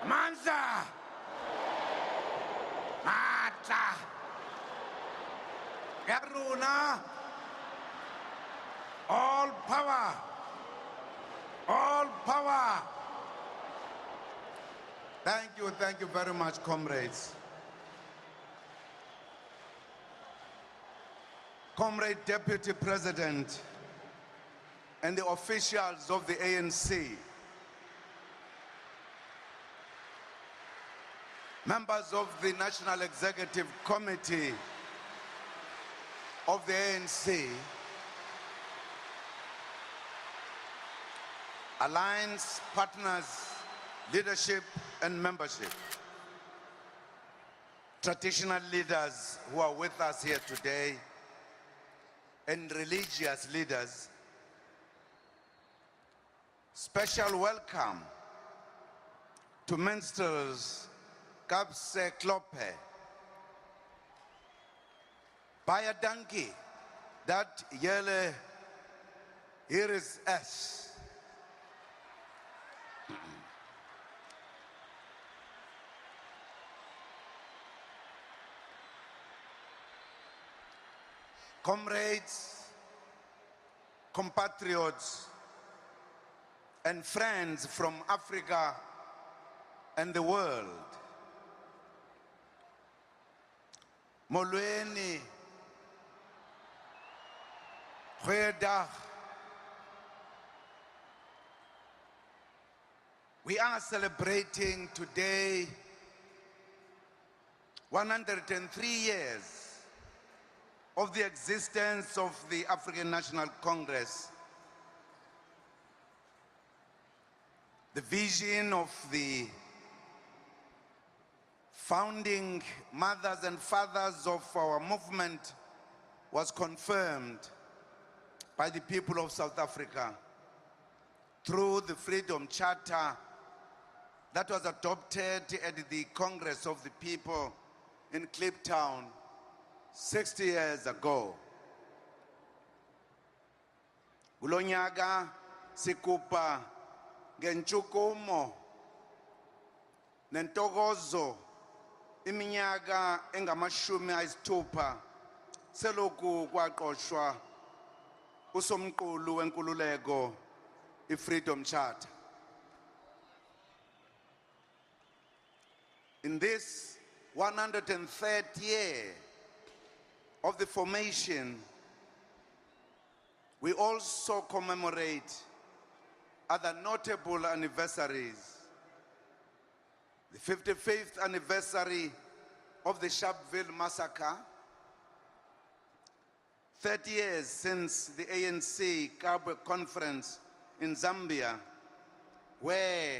Mansa! Mata! Yabruna! All power! All power! Thank you very much, comrades. Comrade Deputy President and the officials of the ANC, members of the National Executive Committee of the ANC, alliance partners, leadership and membership, traditional leaders who are with us here today, and religious leaders, special welcome to minstrels Kapse Klope, Baya Danki, that yele, here is S. Comrades, compatriots, and friends from Africa and the world, Molweni, Goeiedag. We are celebrating today 103 years of the existence of the African National Congress, the vision of the founding mothers and fathers of our movement was confirmed by the people of South Africa through the Freedom Charter that was adopted at the Congress of the People in Kliptown 60 years ago. Kulonyaka sikupa ngenchukumo nentokozo iminyaka engamashumi ayisithupha seloku kwaqoshwa usomqulu wenkululeko i-Freedom Charter. In this 103rd year of the formation, we also commemorate other notable anniversaries. The 55th anniversary of the Sharpeville massacre, 30 years since the ANC Kabwe conference in Zambia, where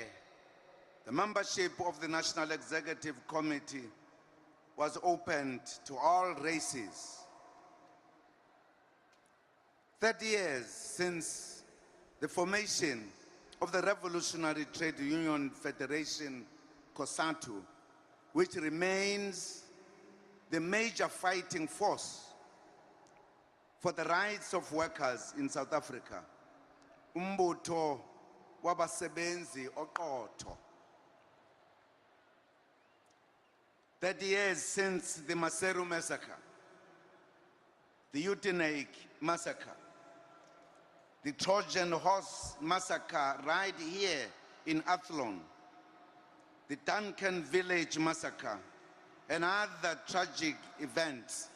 the membership of the National Executive Committee was opened to all races. 30 years since the formation of the Revolutionary Trade Union Federation, COSATU, which remains the major fighting force for the rights of workers in South Africa. Umbutho wabasebenzi oqotho. 30 years since the Maseru massacre, the Utenake massacre, the Trojan horse massacre right here in Athlone, the Duncan village massacre, and other tragic events.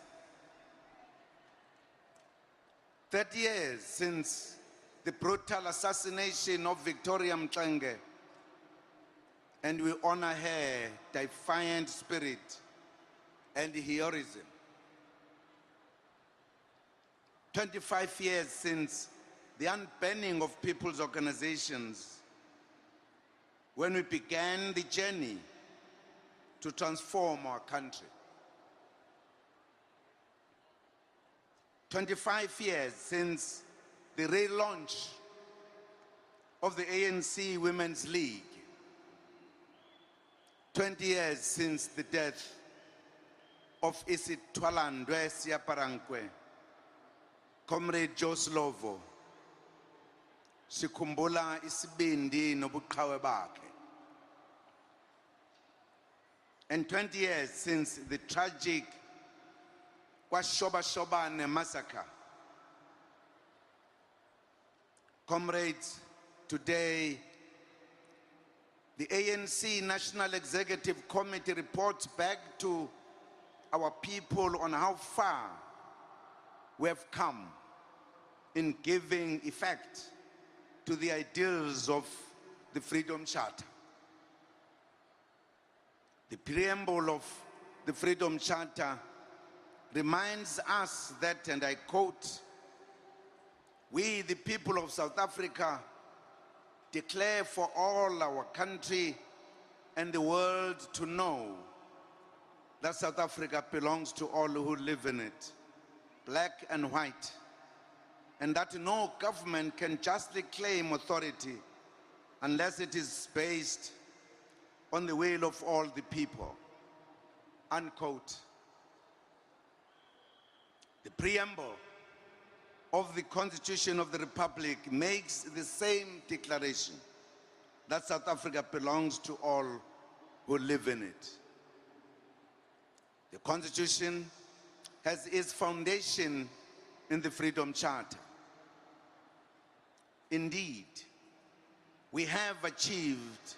30 years since the brutal assassination of Victoria Mxenge, and we honor her defiant spirit and heroism. 25 years since the unbanning of people's organizations, when we began the journey to transform our country. 25 years since the relaunch of the ANC Women's League. 20 years since the death of Isitwalandwe Siaparankwe, Comrade Joe Slovo, sikhumbula isibindi nobuqhawe bakhe. and 20 years since the tragic KwaShobashobane massacre. Comrades, today, the ANC National Executive Committee reports back to our people on how far we have come in giving effect to the ideals of the Freedom Charter. The preamble of the Freedom Charter reminds us that, and I quote, "We, the people of South Africa, declare for all our country and the world to know that South Africa belongs to all who live in it, black and white, and that no government can justly claim authority unless it is based on the will of all the people." Unquote. The preamble of the Constitution of the Republic makes the same declaration, that South Africa belongs to all who live in it. The Constitution has its foundation in the Freedom Charter. Indeed, we have achieved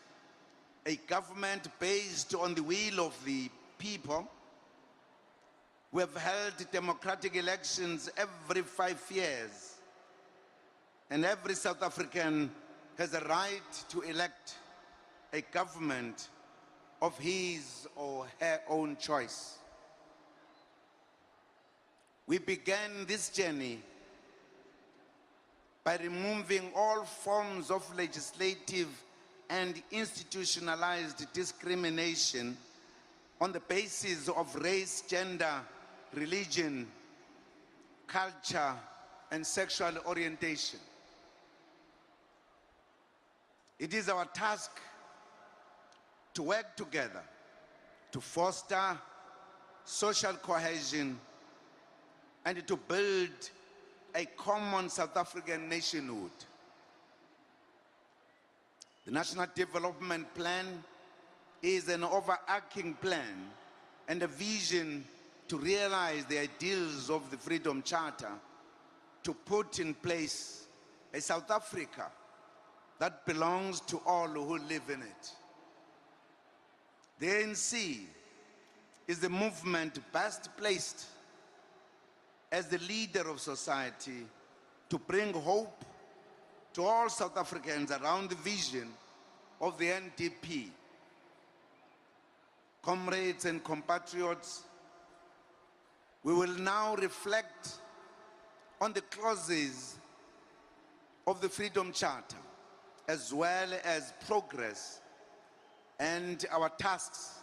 a government based on the will of the people. We have held democratic elections every 5 years, and every South African has a right to elect a government of his or her own choice. We began this journey by removing all forms of legislative and institutionalized discrimination on the basis of race, gender, religion, culture, and sexual orientation. It is our task to work together to foster social cohesion and to build a common South African nationhood. The National Development Plan is an overarching plan and a vision to realize the ideals of the Freedom Charter, to put in place a South Africa that belongs to all who live in it. The ANC is the movement best placed as the leader of society to bring hope to all South Africans around the vision of the NDP. Comrades and compatriots, we will now reflect on the clauses of the Freedom Charter, as well as progress and our tasks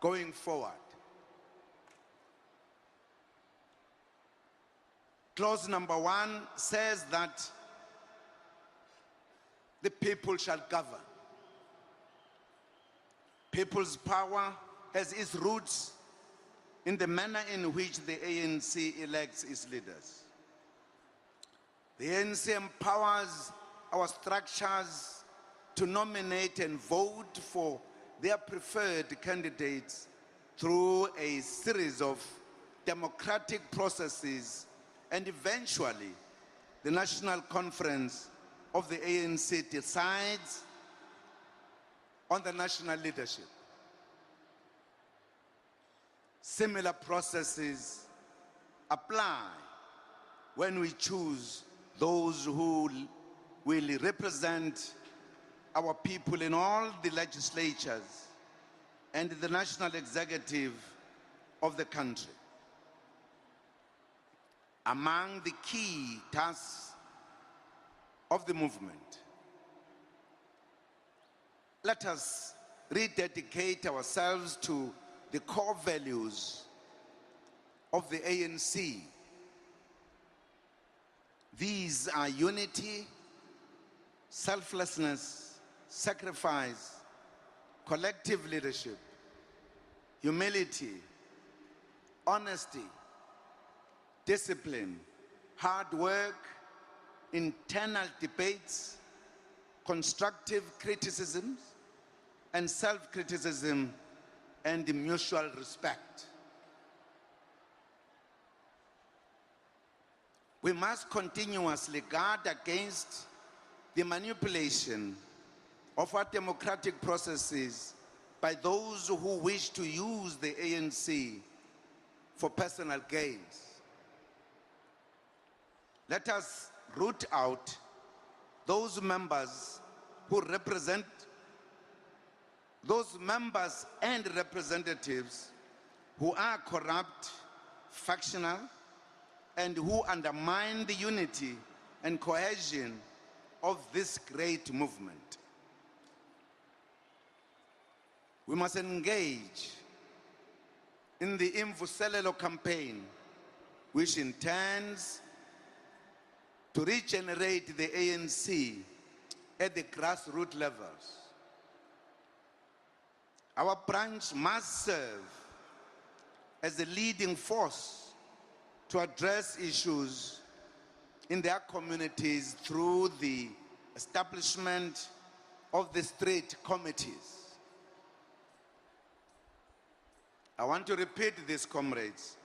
going forward. Clause number 1 says that the people shall govern. People's power has its roots in the manner in which the ANC elects its leaders. The ANC empowers our structures to nominate and vote for their preferred candidates through a series of democratic processes, and eventually the National Conference of the ANC decides on the national leadership. Similar processes apply when we choose those who will represent our people in all the legislatures and the national executive of the country. Among the key tasks of the movement, let us rededicate ourselves to the core values of the ANC. These are unity, selflessness, sacrifice, collective leadership, humility, honesty, discipline, hard work, internal debates, constructive criticisms, and self-criticism and mutual respect. We must continuously guard against the manipulation of our democratic processes by those who wish to use the ANC for personal gains. Let us root out those members and representatives who are corrupt, factional, and who undermine the unity and cohesion of this great movement. We must engage in the Imvuselelo campaign, which intends to regenerate the ANC at the grassroots levels. Our branch must serve as the leading force to address issues in their communities through the establishment of the street committees. I want to repeat this, comrades,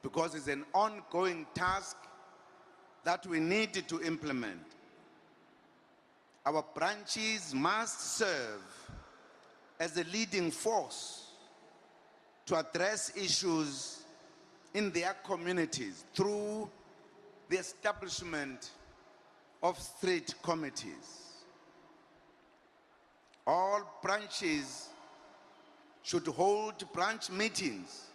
because it's an ongoing task that we need to implement. Our branches must serve as a leading force to address issues in their communities through the establishment of street committees. All branches should hold branch meetings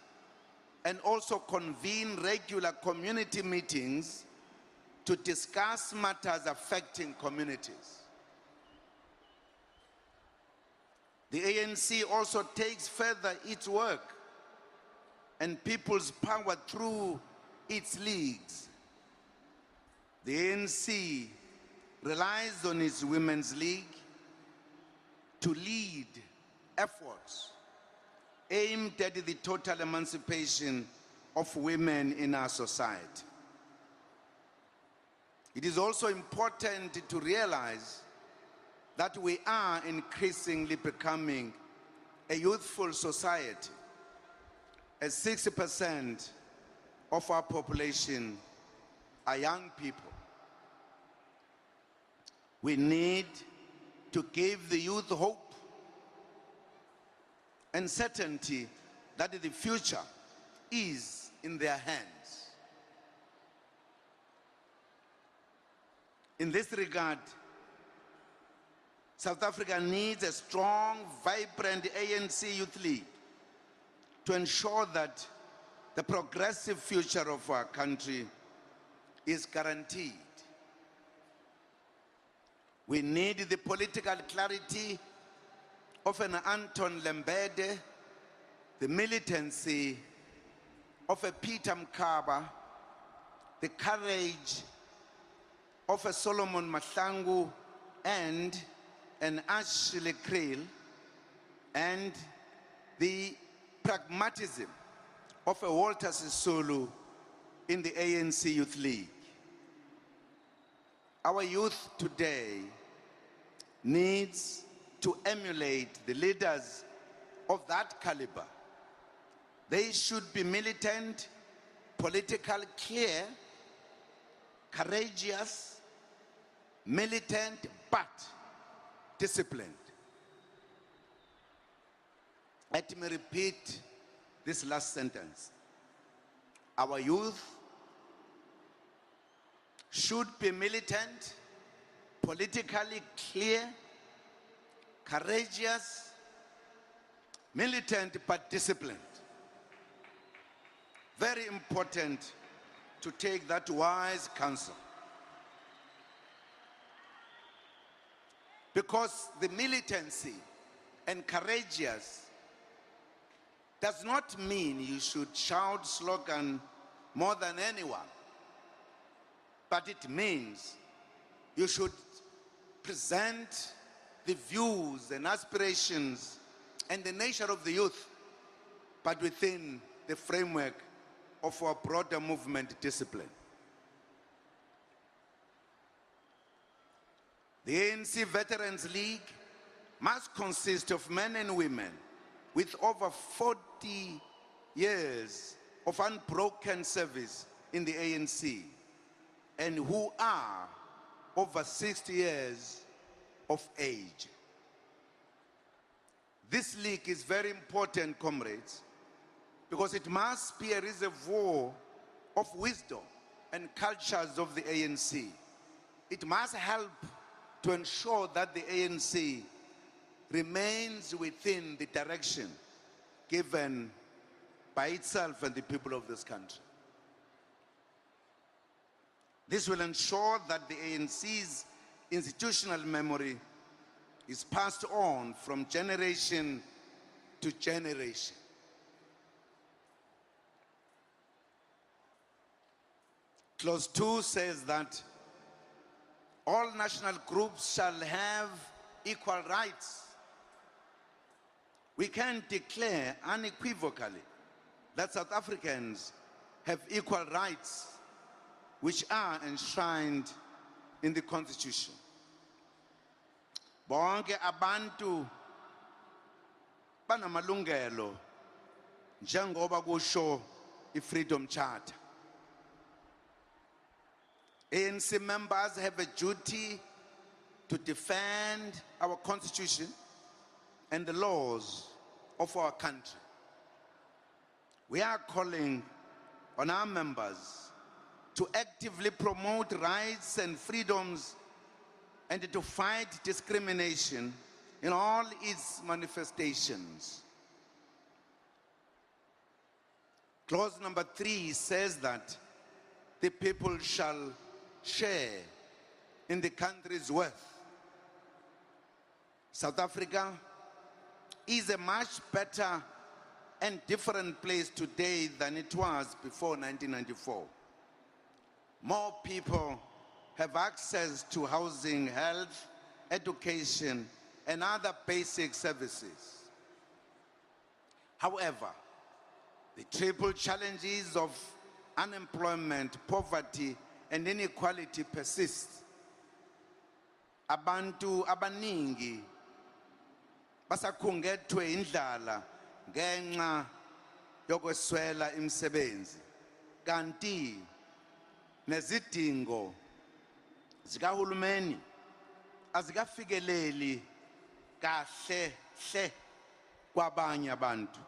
and also convene regular community meetings to discuss matters affecting communities. The ANC also takes further its work and people's power through its leagues. The ANC relies on its Women's League to lead efforts aimed at the total emancipation of women in our society. It is also important to realize that we are increasingly becoming a youthful society, as 60% of our population are young people. We need to give the youth hope and certainty that the future is in their hands. In this regard, South Africa needs a strong, vibrant ANC Youth League to ensure that the progressive future of our country is guaranteed. We need the political clarity of an Anton Lembede, the militancy of a Peter Mkaba, the courage of a Solomon Mahlangu and an Ashley Kriel, and the pragmatism of a Walter Sisulu in the ANC Youth League. Our youth today needs to emulate the leaders of that caliber. They should be militant, political, clear, courageous, militant, but disciplined. Let me repeat this last sentence. Our youth should be militant, politically clear, courageous, militant but disciplined. Very important to take that wise counsel. Because the militancy and courageous does not mean you should shout slogan more than anyone. But it means you should present the views and aspirations and the nature of the youth, but within the framework of our broader movement discipline. The ANC Veterans League must consist of men and women with over 40 years of unbroken service in the ANC and who are over 60 years of age. This league is very important, comrades, because it must be a reservoir of wisdom and cultures of the ANC. It must help to ensure that the ANC remains within the direction given by itself and the people of this country. This will ensure that the ANC's institutional memory is passed on from generation to generation. Clause 2 says that all national groups shall have equal rights. We can declare unequivocally that South Africans have equal rights which are enshrined in the Constitution. Bonke abantu banamalungelo njengoba kusho i-Freedom Charter. ANC members have a duty to defend our Constitution and the laws of our country. We are calling on our members to actively promote rights and freedoms and to fight discrimination in all its manifestations. Clause number 3 says that the people shall share in the country's wealth. South Africa is a much better and different place today than it was before 1994. More people have access to housing, health, education, and other basic services. However, the triple challenges of unemployment, poverty, and inequality persist. Abantu abaningi basakhungethwe indlala ngenxa yokweswela imisebenzi, kanti nezidingo zikahulumeni azikafikeleli kahle kwabanye abantu.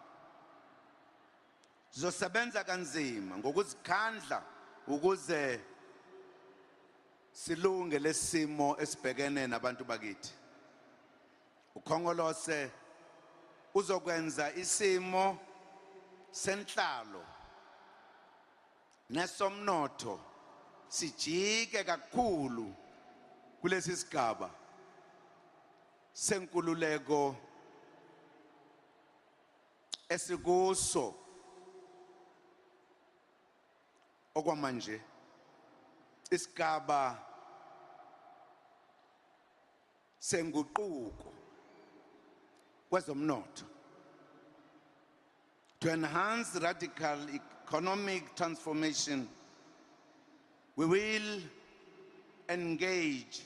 Sizosebenza kanzima ngokuzikhandla ukuze silunge lesimo esibhekene nabantu bakithi. Ukhongolose uzokwenza isimo senhlalo nesomnotho sijike kakhulu kulesi sigaba senkululeko esikuso okwamanje, isigaba senguquko kwezomnotho. To enhance radical economic transformation, we will engage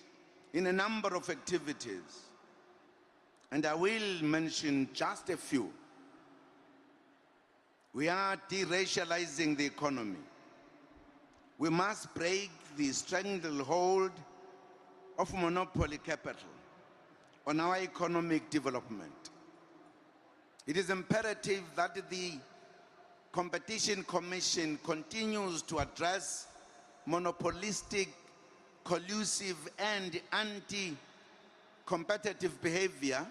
in a number of activities, and I will mention just a few. We are deracializing the economy. We must break the stranglehold of monopoly capital on our economic development. It is imperative that the Competition Commission continues to address monopolistic, collusive, and anti-competitive behavior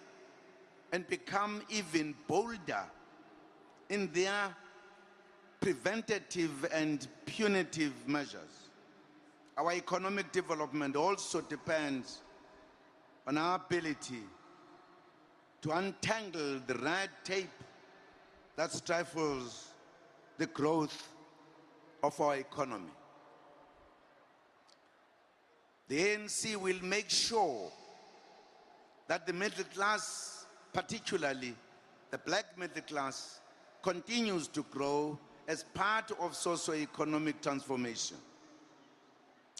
and become even bolder in their preventative and punitive measures. Our economic development also depends on our ability to untangle the red tape that stifles the growth of our economy. The ANC will make sure that the middle class, particularly the black middle class, continues to grow as part of socio-economic transformation.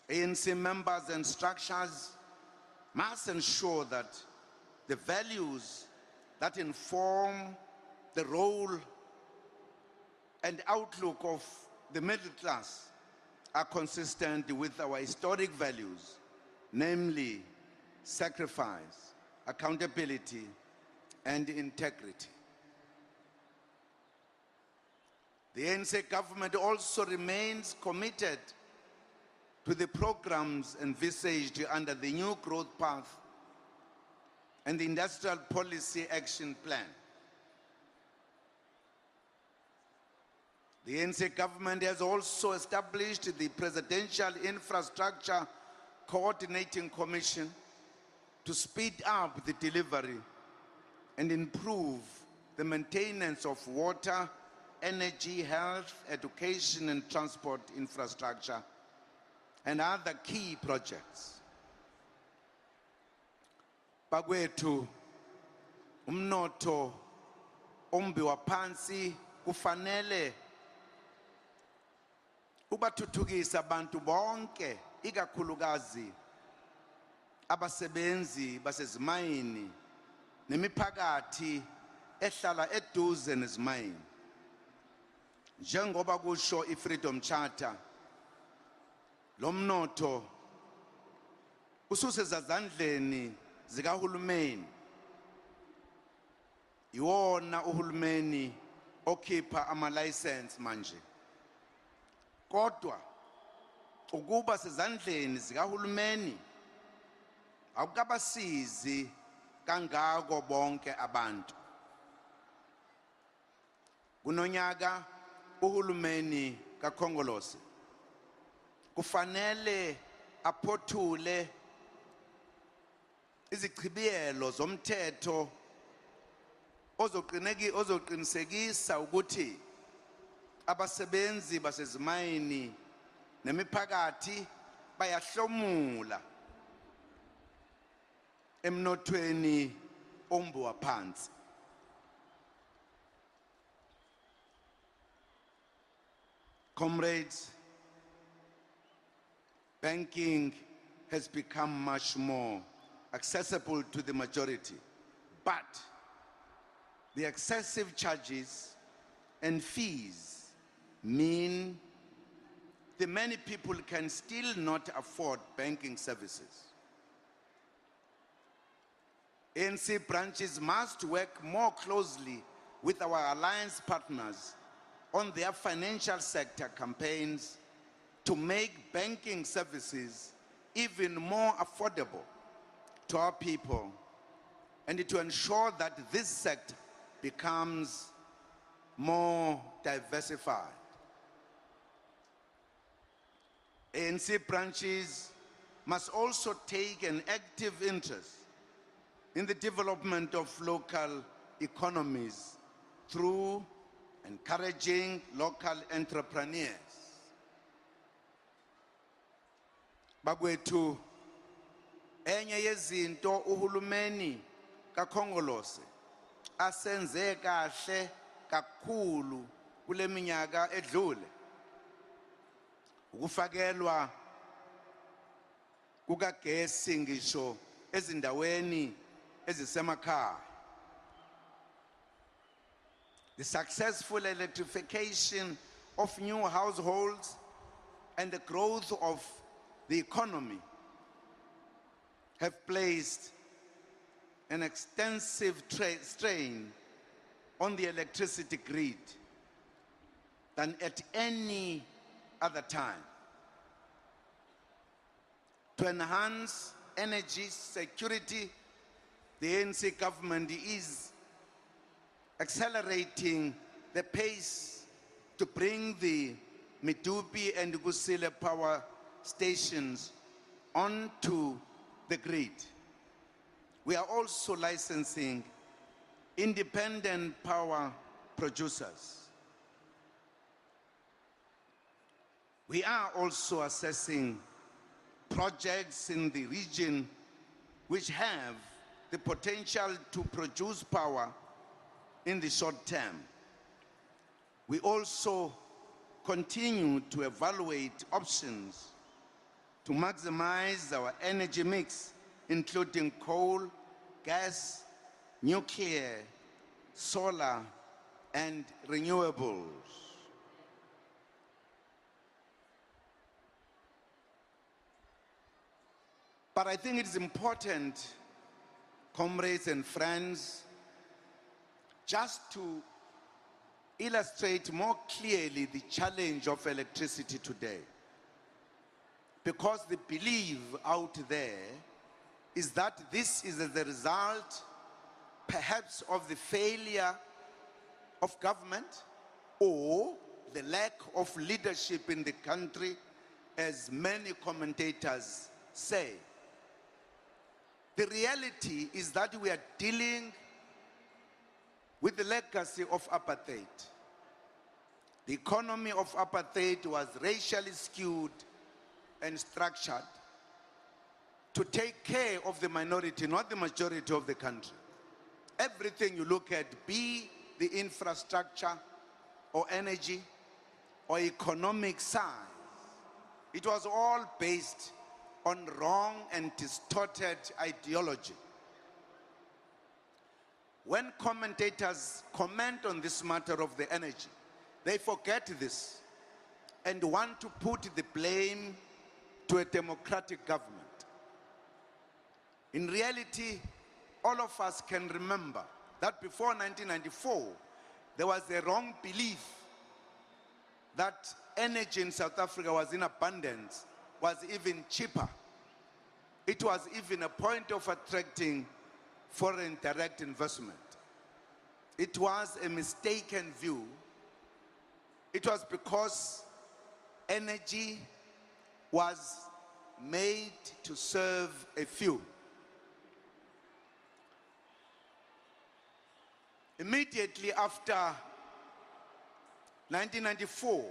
ANC members and structures must ensure that the values that inform the role and outlook of the middle class are consistent with our historic values, namely sacrifice, accountability, and integrity. The ANC government also remains committed to the programs envisaged under the New Growth Path and the Industrial Policy Action Plan. The ANC government has also established the Presidential Infrastructure Coordinating Commission to speed up the delivery and improve the maintenance of water, energy, health, education, and transport infrastructure, and other key projects. Bakwethu, umnotho ombi waphansi kufanele ubathuthukisa abantu bonke, ikakhulukazi abasebenzi basezimayini nemiphakathi ehlala eduze nezimayini. Njengoba kusho i-Freedom Charter, lo mnotho ususezandleni zikahulumeni. Iwona uhulumeni okhipha ama-license manje. Kodwa ukuba sezandleni zikahulumeni akukabasizi kangako bonke abantu. Kunonyaka uhulumeni kaKhongolose kufanele aphothule izichibiyelo zomthetho ozoqinisekisa ukuthi abasebenzi basezimayini nemiphakathi bayahlomula emnothweni ombi waphansi. Comrades, banking has become much more accessible to the majority, but the excessive charges and fees mean the many people can still not afford banking services. ANC branches must work more closely with our alliance partners on their financial sector campaigns to make banking services even more affordable to our people and to ensure that this sector becomes more diversified. ANC branches must also take an active interest in the development of local economies through encouraging local entrepreneurs. Bakwethu, enye yezinto uhulumeni kaKhongolose asenze kahle kakhulu kule minyaka edlule ukufakelwa kukagesi ngisho ezindaweni ezisemakhaya. The successful electrification of new households and the growth of the economy have placed an extensive strain on the electricity grid than at any other time. To enhance energy security, the ANC government is accelerating the pace to bring the Medupi and Kusile power stations onto the grid. We are also licensing independent power producers. We are also assessing projects in the region which have the potential to produce power in the short term. We also continue to evaluate options to maximize our energy mix, including coal, gas, nuclear, solar, and renewables. But I think it's important, comrades and friends, just to illustrate more clearly the challenge of electricity today. Because the belief out there is that this is as a result, perhaps, of the failure of government or the lack of leadership in the country, as many commentators say. The reality is that we are dealing with the legacy of apartheid. The economy of apartheid was racially skewed and structured to take care of the minority, not the majority of the country. Everything you look at, be the infrastructure or energy or economic size, it was all based on wrong and distorted ideology. When commentators comment on this matter of the energy, they forget this and want to put the blame to a democratic government. In reality, all of us can remember that before 1994, there was a wrong belief that energy in South Africa was in abundance, was even cheaper. It was even a point of attracting foreign direct investment. It was a mistaken view. It was because energy was made to serve a few. Immediately after 1994,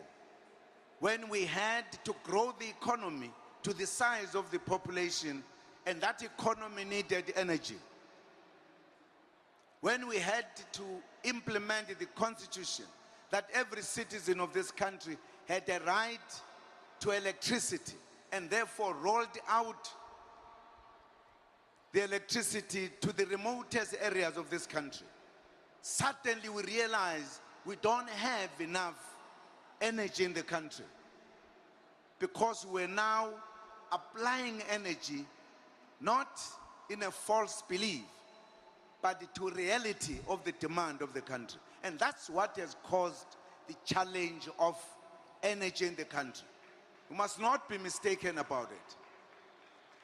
when we had to grow the economy to the size of the population, and that economy needed energy, when we had to implement the constitution that every citizen of this country had a right to electricity, and therefore rolled out the electricity to the remotest areas of this country, suddenly we realized we don't have enough energy in the country, because we're now applying energy not in a false belief, but to reality of the demand of the country. And that's what has caused the challenge of energy in the country. We must not be mistaken about it.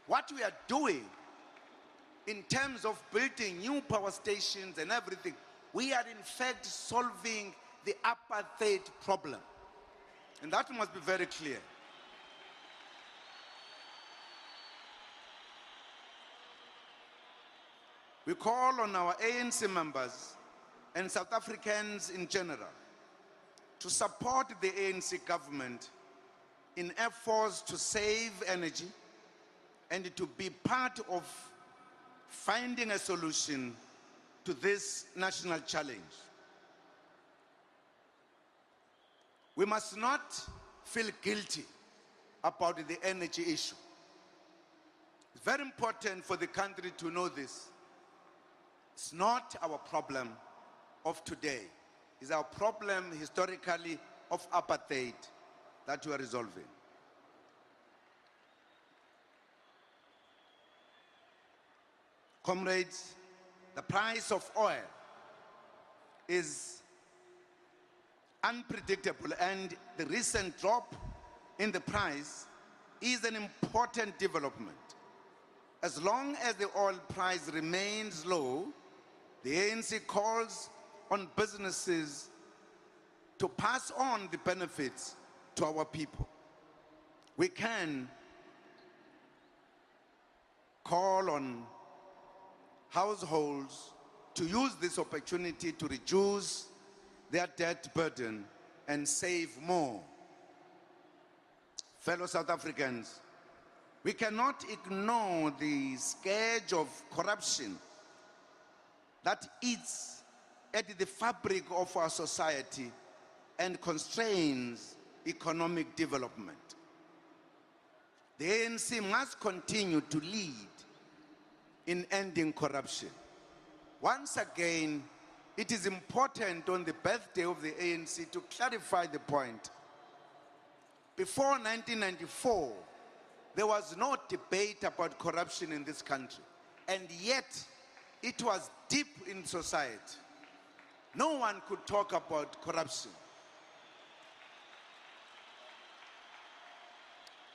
What we are doing in terms of building new power stations and everything, we are in fact solving the apartheid problem. And that must be very clear. We call on our ANC members and South Africans in general to support the ANC government in efforts to save energy and to be part of finding a solution to this national challenge. We must not feel guilty about the energy issue. It's very important for the country to know this. It's not our problem of today. It's our problem historically of apartheid that we are resolving. Comrades, the price of oil is unpredictable, and the recent drop in the price is an important development. As long as the oil price remains low, the ANC calls on businesses to pass on the benefits to our people. We can call on households to use this opportunity to reduce their debt burden and save more. Fellow South Africans, we cannot ignore the scourge of corruption that eats at the fabric of our society and constrains economic development. The ANC must continue to lead in ending corruption. Once again, it is important on the birthday of the ANC to clarify the point. Before 1994, there was no debate about corruption in this country, and yet it was deep in society. No one could talk about corruption.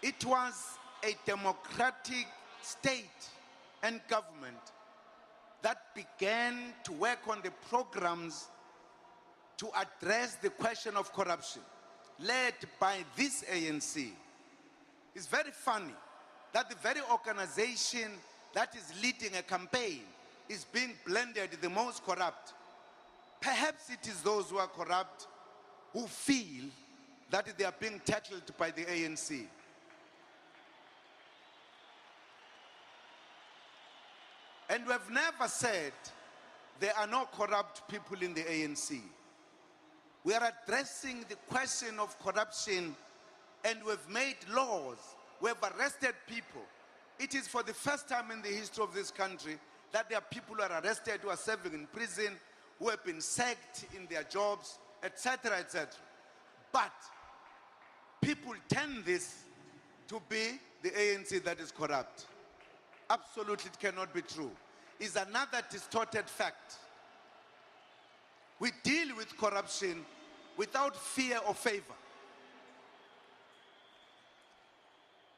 It was a democratic state and government that began to work on the programs to address the question of corruption, led by this ANC. It's very funny that the very organization that is leading a campaign is being blended the most corrupt. Perhaps it is those who are corrupt who feel that they are being tackled by the ANC. And we have never said there are no corrupt people in the ANC. We are addressing the question of corruption, and we've made laws. We have arrested people. It is for the first time in the history of this country that there are people who are arrested, who are serving in prison, who have been sacked in their jobs, etc., etc. But people tend this to be the ANC that is corrupt. Absolutely, it cannot be true. It's another distorted fact. We deal with corruption without fear or favor.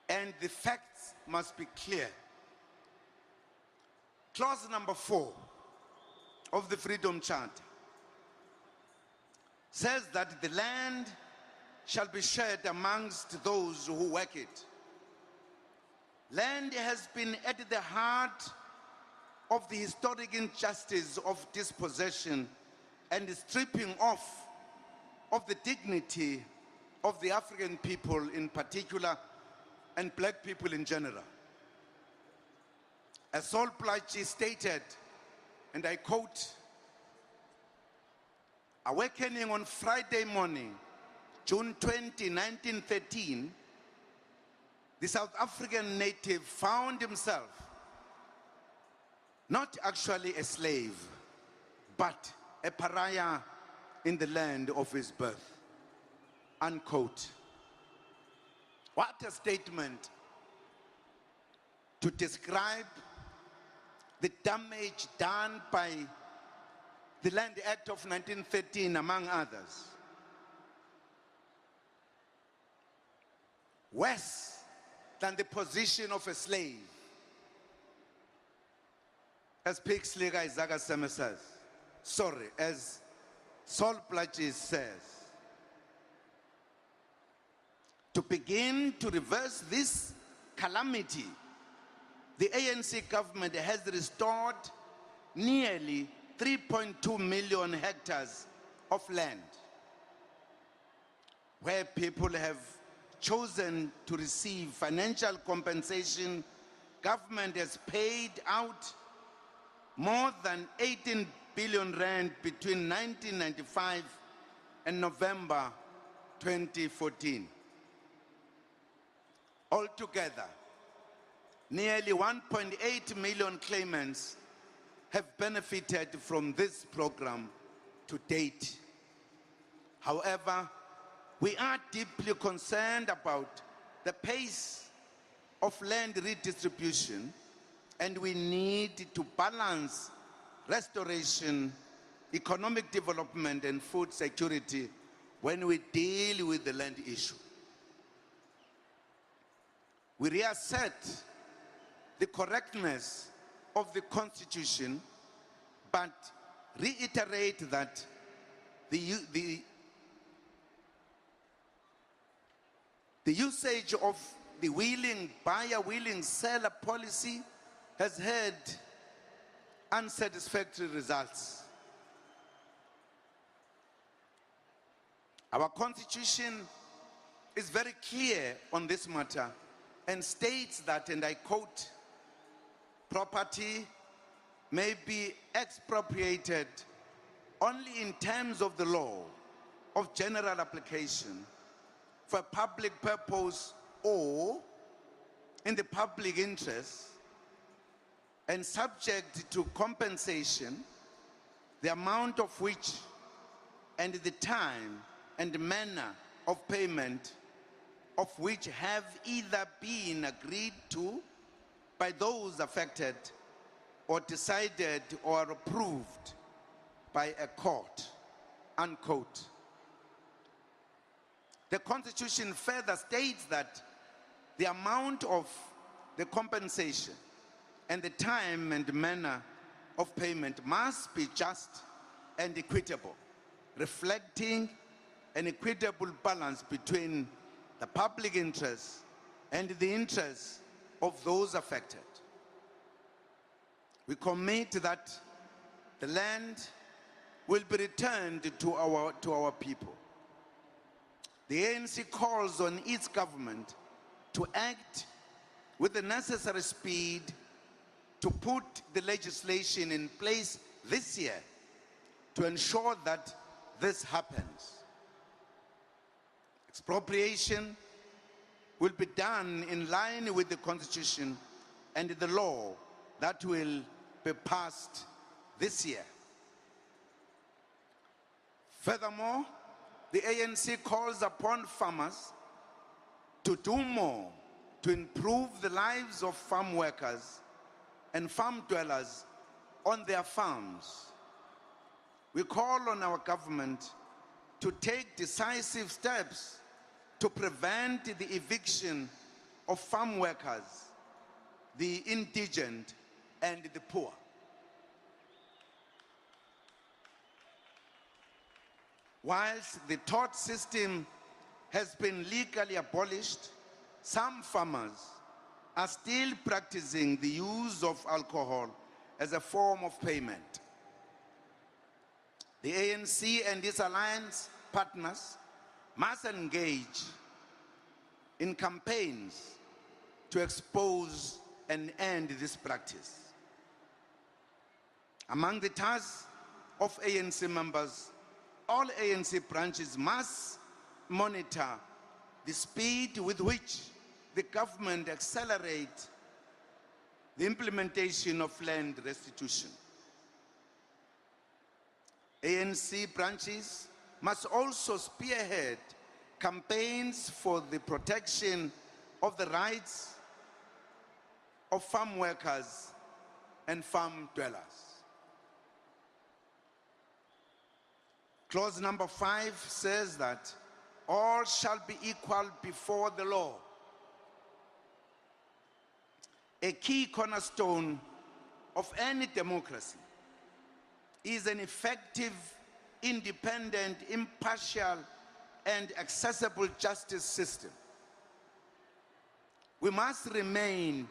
And the facts must be clear. Clause number 4 of the Freedom Charter says that the land shall be shared amongst those who work it. Land has been at the heart of the historic injustice of dispossession and the stripping off of the dignity of the African people in particular and black people in general. As Sol Plaatje stated, and I quote, "Awakening on Friday morning, June 20, 1913, the South African native found himself not actually a slave, but a pariah in the land of his birth." Unquote. What a statement to describe the damage done by the Land Act of 1913, among others. Worse than the position of a slave, as Pixley Isaac says. Sorry, as Sol Plaatje says. To begin to reverse this calamity, the ANC government has restored nearly 3.2 million hectares of land where people have chosen to receive financial compensation. Government has paid out more than 18 billion rand between 1995 and November 2014. Altogether, nearly 1.8 million claimants have benefited from this program to date. However, we are deeply concerned about the pace of land redistribution, and we need to balance restoration, economic development, and food security when we deal with the land issue. We reassert the correctness of the Constitution, but reiterate that the usage of the willing buyer, willing seller policy has had unsatisfactory results. Our Constitution is very clear on this matter and states that, and I quote, "Property may be expropriated only in terms of the law of general application for a public purpose or in the public interest and subject to compensation the amount of which and the time and manner of payment of which have either been agreed to by those affected or decided or approved by a court, unquote. The Constitution further states that the amount of the compensation and the time and manner of payment must be just and equitable, reflecting an equitable balance between the public interest and the interests of those affected. We commit that the land will be returned to our people. The ANC calls on its government to act with the necessary speed to put the legislation in place this year to ensure that this happens. Expropriation will be done in line with the Constitution and the law that will be passed this year. Furthermore, the ANC calls upon farmers to do more to improve the lives of farm workers and farm dwellers on their farms. We call on our government to take decisive steps to prevent the eviction of farm workers, the indigent, and the poor. Whilst the tort system has been legally abolished, some farmers are still practicing the use of alcohol as a form of payment. The ANC and its alliance partners must engage in campaigns to expose and end this practice. Among the tasks of ANC members, all ANC branches must monitor the speed with which the government accelerates the implementation of land restitution. ANC branches must also spearhead campaigns for the protection of the rights of farm workers and farm dwellers. Clause number 5 says that all shall be equal before the law. A key cornerstone of any democracy is an effective, independent, impartial, and accessible justice system. We must remain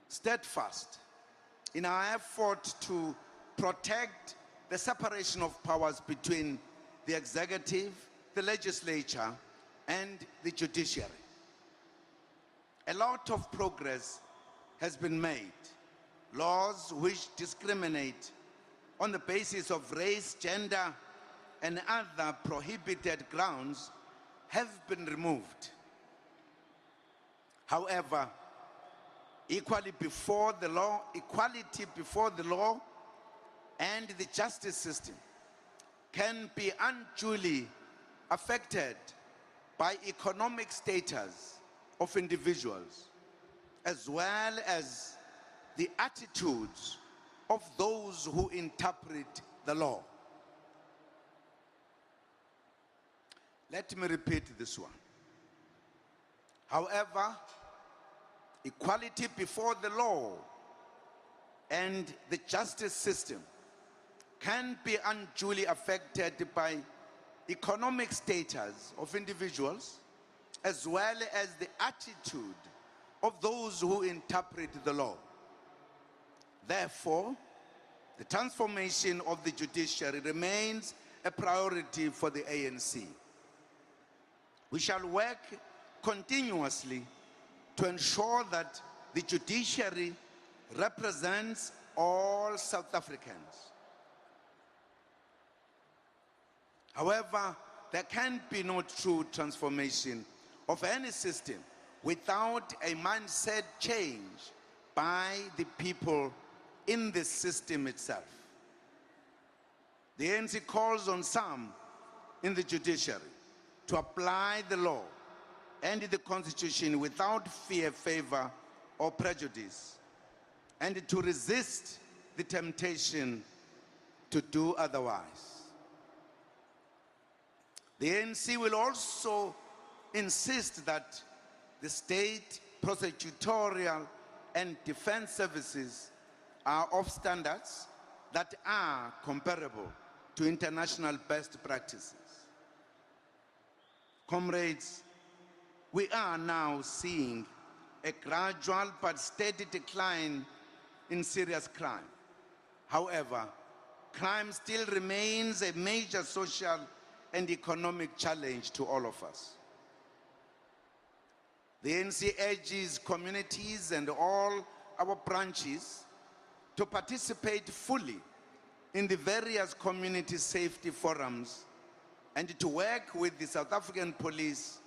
steadfast in our effort to protect the separation of powers between the executive, the legislature, and the judiciary. A lot of progress has been made. Laws which discriminate on the basis of race, gender, and other prohibited grounds have been removed. However, equality before the law and the justice system can be unduly affected by economic status of individuals, as well as the attitudes of those who interpret the law. Let me repeat this one. However, equality before the law and the justice system can be unduly affected by economic status of individuals, as well as the attitude of those who interpret the law. Therefore, the transformation of the judiciary remains a priority for the ANC. We shall work continuously to ensure that the judiciary represents all South Africans. However, there can be no true transformation of any system without a mindset change by the people in the system itself. The ANC calls on some in the judiciary to apply the law and the Constitution without fear, favor, or prejudice, and to resist the temptation to do otherwise. The ANC will also insist that the state prosecutorial and defense services are of standards that are comparable to international best practices. Comrades, we are now seeing a gradual but steady decline in serious crime. However, crime still remains a major social and economic challenge to all of us. The ANC urges communities and all our branches to participate fully in the various community safety forums and to work with the South African police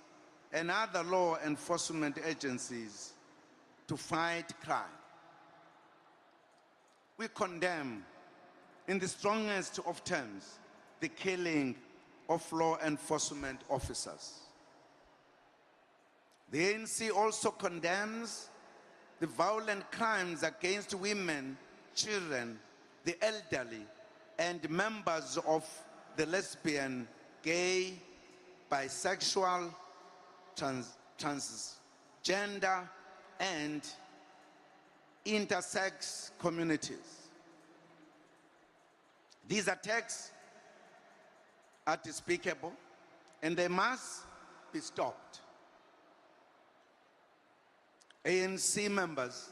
and other law enforcement agencies to fight crime. We condemn in the strongest of terms the killing of law enforcement officers. The ANC also condemns the violent crimes against women, children, the elderly, and members of the lesbian, gay, bisexual, transgender, and intersex communities. These attacks are despicable and they must be stopped. ANC members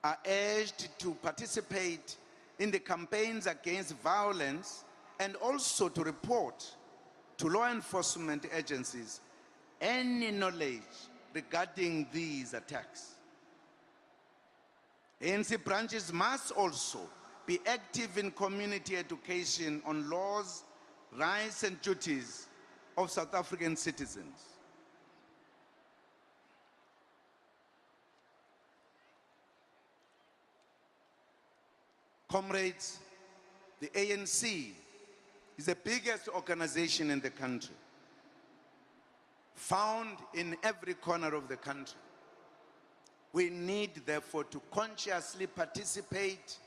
are urged to participate in the campaigns against violence and also to report to law enforcement agencies any knowledge regarding these attacks. ANC branches must also be active in community education on laws, rights, and duties of South African citizens. Comrades, the ANC is the biggest organization in the country, found in every corner of the country. We need, therefore, to consciously participate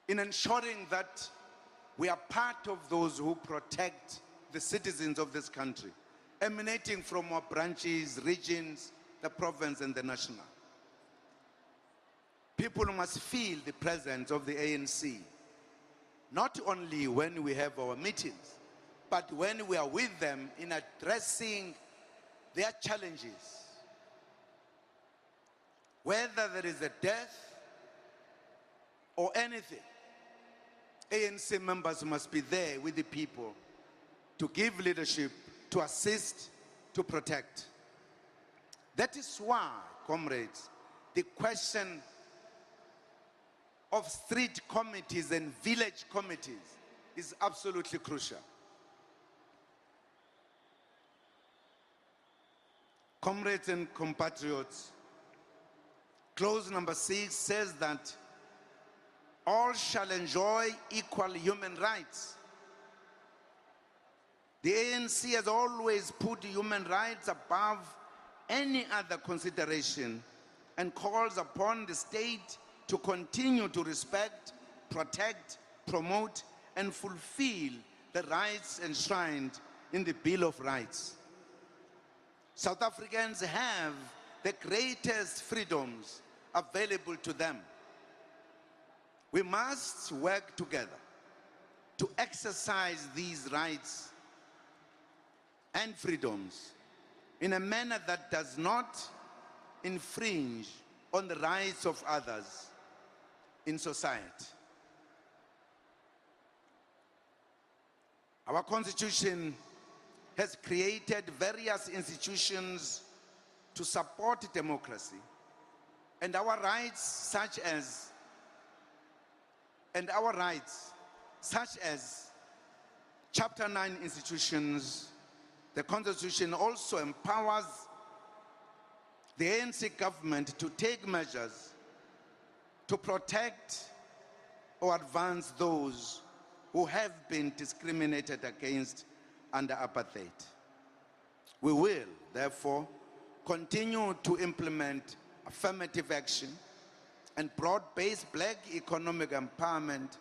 in ensuring that we are part of those who protect the citizens of this country, emanating from our branches, regions, the province, and the national. People must feel the presence of the ANC, not only when we have our meetings, but when we are with them in addressing their challenges. Whether there is a death or anything, ANC members must be there with the people to give leadership, to assist, to protect. That is why, comrades, the question of street committees and village committees is absolutely crucial. Comrades and compatriots, clause number 6 says that all shall enjoy equal human rights. The ANC has always put human rights above any other consideration and calls upon the state to continue to respect, protect, promote, and fulfill the rights enshrined in the Bill of Rights. South Africans have the greatest freedoms available to them. We must work together to exercise these rights and freedoms in a manner that does not infringe on the rights of others in society. Our Constitution has created various institutions to support democracy, and our rights such as Chapter 9 institutions. The Constitution also empowers the ANC government to take measures to protect or advance those who have been discriminated against under apartheid. We will, therefore, continue to implement affirmative action and broad-based black economic empowerment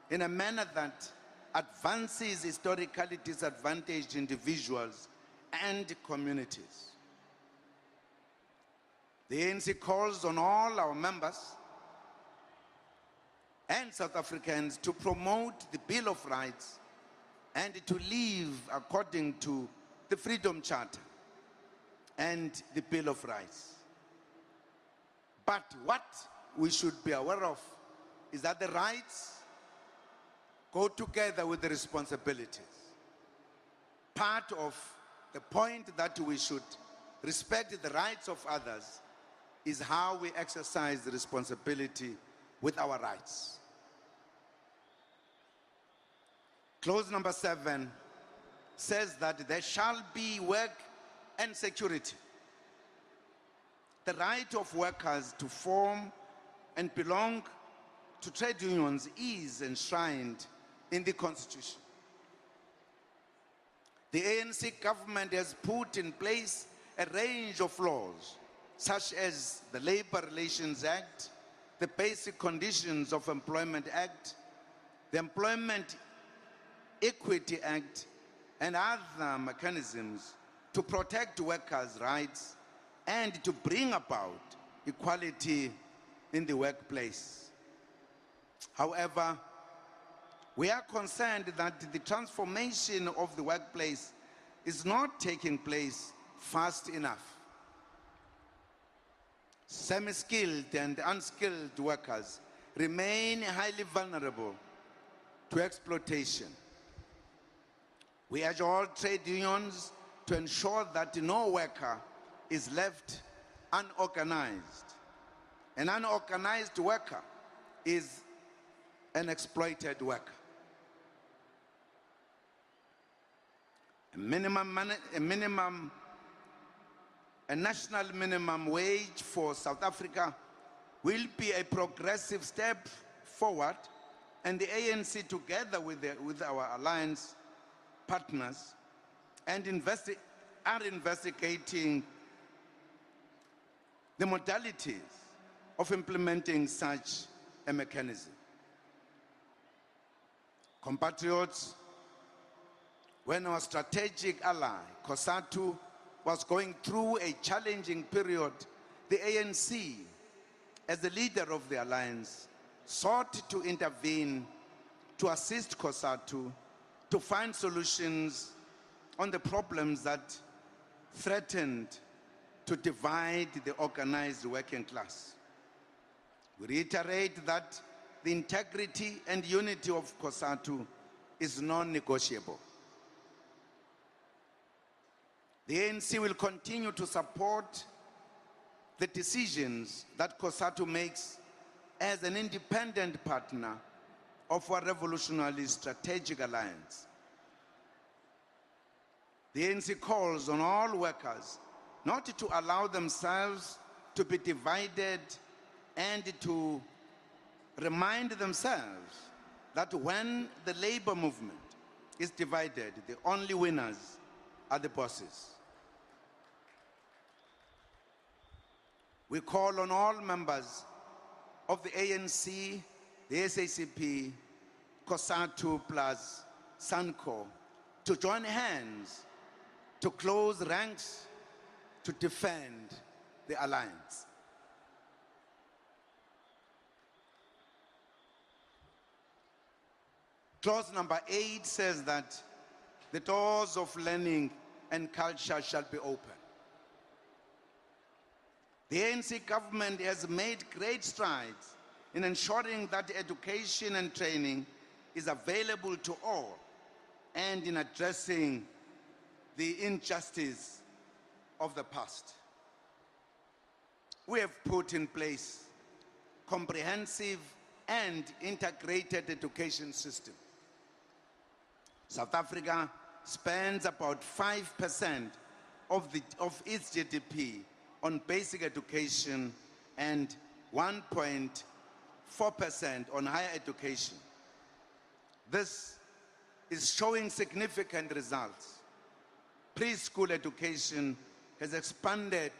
in a manner that advances historically disadvantaged individuals and communities. The ANC calls on all our members and South Africans to promote the Bill of Rights and to live according to the Freedom Charter and the Bill of Rights. But what we should be aware of is that the rights go together with the responsibilities. Part of the point that we should respect the rights of others is how we exercise the responsibility with our rights. Clause number 7 says that there shall be work and security. The right of workers to form and belong to trade unions is enshrined in the Constitution. The ANC government has put in place a range of laws, such as the Labor Relations Act, the Basic Conditions of Employment Act, the Employment Equity Act, and other mechanisms to protect workers' rights and to bring about equality in the workplace. However, we are concerned that the transformation of the workplace is not taking place fast enough. Semi-skilled and unskilled workers remain highly vulnerable to exploitation. We urge all trade unions to ensure that no worker is left unorganized. An unorganized worker is an exploited worker. A national minimum wage for South Africa will be a progressive step forward, and the ANC, together with our alliance partners, are investigating the modalities of implementing such a mechanism. Compatriots, when our strategic ally, COSATU, was going through a challenging period, the ANC, as the leader of the alliance, sought to intervene to assist COSATU to find solutions on the problems that threatened to divide the organized working class. We reiterate that the integrity and unity of COSATU is non-negotiable. The ANC will continue to support the decisions that COSATU makes as an independent partner of our revolutionary strategic alliance. The ANC calls on all workers not to allow themselves to be divided and to remind themselves that when the labor movement is divided, the only winners are the bosses. We call on all members of the ANC, the SACP, COSATU plus SANCO to join hands to close ranks to defend the alliance. Clause number 8 says that the doors of learning and culture shall be open. The ANC government has made great strides in ensuring that education and training is available to all and in addressing the injustice of the past. We have put in place comprehensive and integrated education system. South Africa spends about 5% of its GDP on basic education and 1.5% 4% on higher education. This is showing significant results. Preschool education has expanded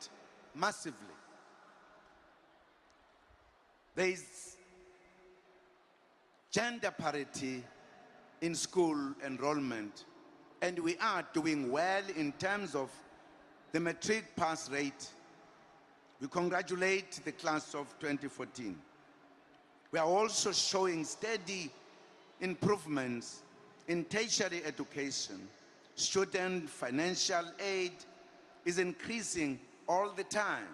massively. There is gender parity in school enrollment, and we are doing well in terms of the matric pass rate. We congratulate the class of 2014. We are also showing steady improvements in tertiary education. Student financial aid is increasing all the time.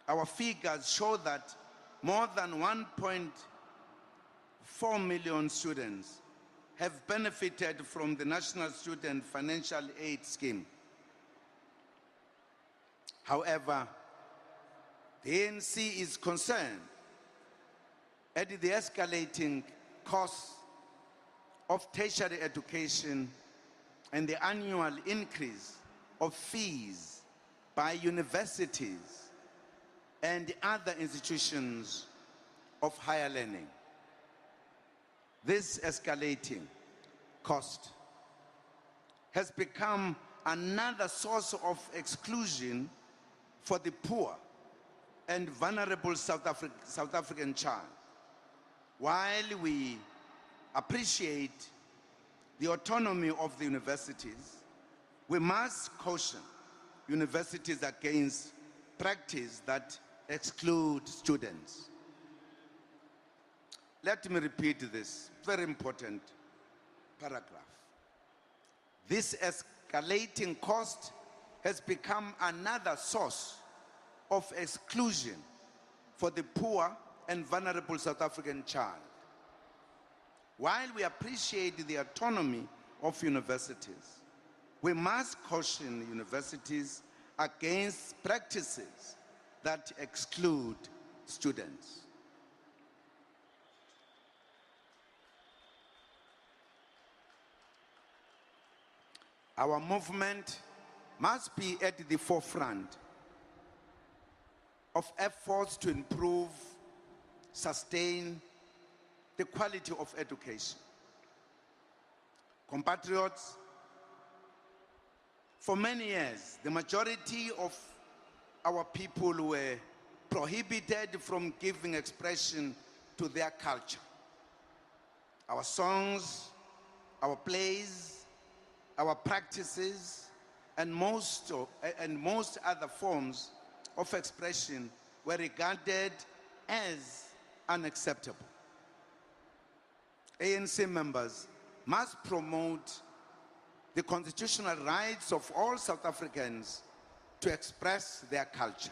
Our figures show that more than 1.4 million students have benefited from the National Student Financial Aid Scheme. However, the ANC is concerned at the escalating costs of tertiary education and the annual increase of fees by universities and other institutions of higher learning. This escalating cost has become another source of exclusion for the poor and vulnerable South African child. While we appreciate the autonomy of the universities, we must caution universities against practice that exclude students. Let me repeat this very important paragraph. This escalating cost has become another source of exclusion for the poor and vulnerable South African child. While we appreciate the autonomy of universities, we must caution universities against practices that exclude students. Our movement must be at the forefront of efforts to improve, sustain the quality of education. Compatriots, for many years, the majority of our people were prohibited from giving expression to their culture. Our songs, our plays, our practices, and most other forms of expression were regarded as unacceptable. ANC members must promote the constitutional rights of all South Africans to express their culture.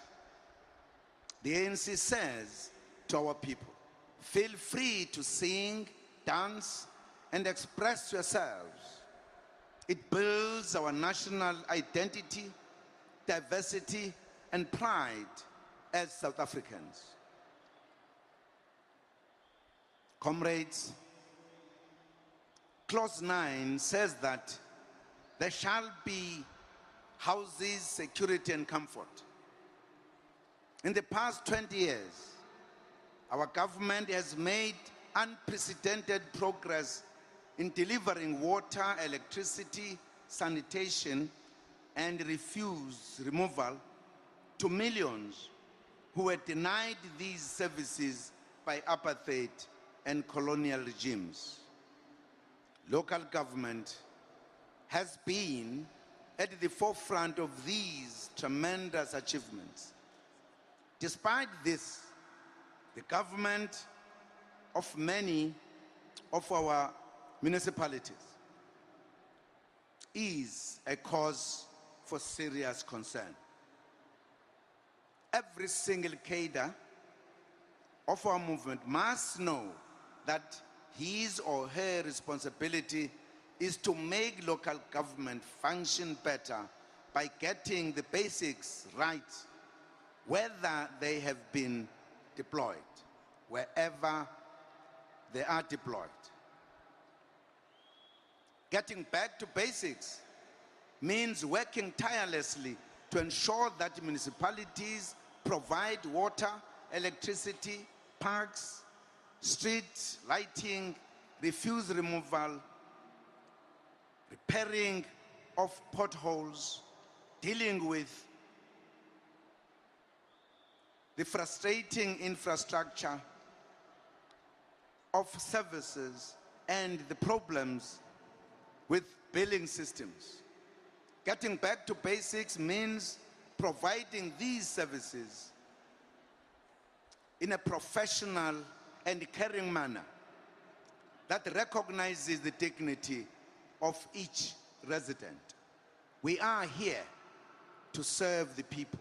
The ANC says to our people, feel free to sing, dance, and express yourselves. It builds our national identity, diversity, and pride as South Africans. Comrades, Clause 9 says that there shall be houses, security, and comfort. In the past 20 years, our government has made unprecedented progress in delivering water, electricity, sanitation, and refuse removal to millions who were denied these services by apartheid and colonial regimes. Local government has been at the forefront of these tremendous achievements. Despite this, the government of many of our municipalities is a cause for serious concern. Every single cadre of our movement must know that his or her responsibility is to make local government function better by getting the basics right, whether they have been deployed, wherever they are deployed. Getting back to basics means working tirelessly to ensure that municipalities provide water, electricity, parks, street lighting, refuse removal, repairing of potholes, dealing with the frustrating infrastructure of services and the problems with billing systems. Getting back to basics means providing these services in a professional and caring manner that recognizes the dignity of each resident. We are here to serve the people.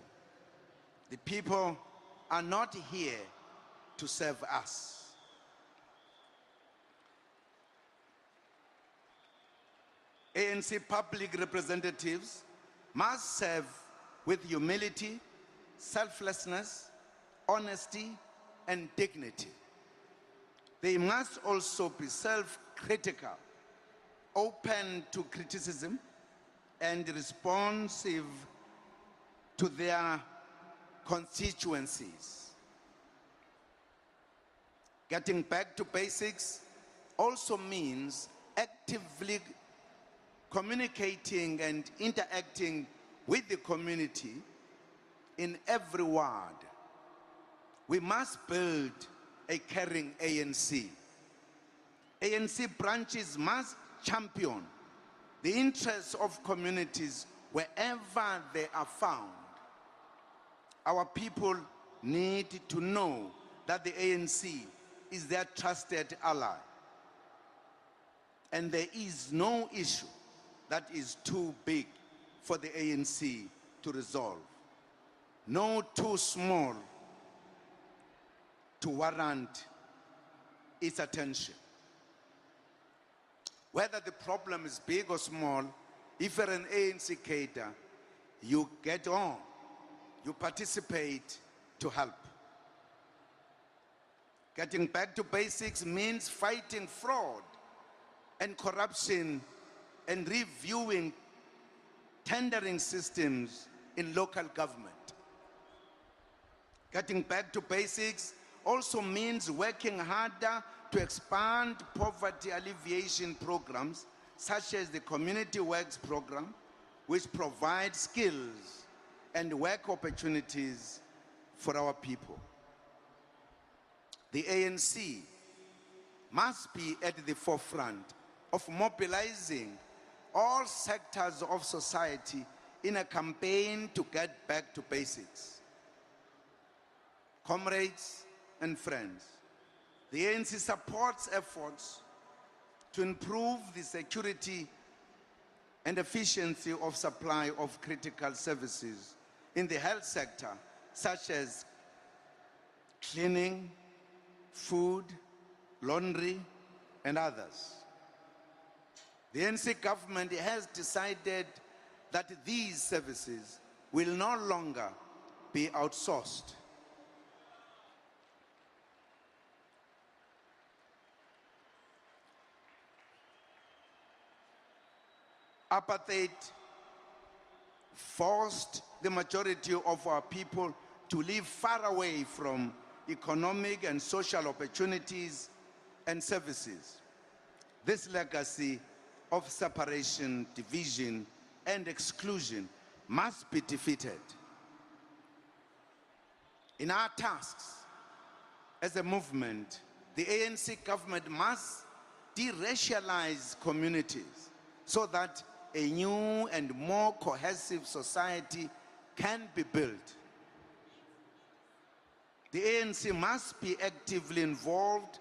The people are not here to serve us. ANC public representatives must serve with humility, selflessness, honesty, and dignity. They must also be self-critical, open to criticism, and responsive to their constituencies. Getting back to basics also means actively communicating and interacting with the community in every ward. We must build a caring ANC. ANC branches must champion the interests of communities wherever they are found. Our people need to know that the ANC is their trusted ally. And there is no issue that is too big for the ANC to resolve. No too small to warrant its attention. Whether the problem is big or small, if you're an ANC cadre, you get on, you participate to help. Getting back to basics means fighting fraud and corruption and reviewing tendering systems in local government. Getting back to basics also means working harder to expand poverty alleviation programs such as the Community Works Program, which provides skills and work opportunities for our people. The ANC must be at the forefront of mobilizing all sectors of society in a campaign to get back to basics. Comrades and friends, the ANC supports efforts to improve the security and efficiency of supply of critical services in the health sector, such as cleaning, food, laundry, and others. The ANC government has decided that these services will no longer be outsourced. Apartheid forced the majority of our people to live far away from economic and social opportunities and services. This legacy of separation, division, and exclusion must be defeated. In our tasks as a movement, the ANC government must de-racialize communities so that a new and more cohesive society can be built. The ANC must be actively involved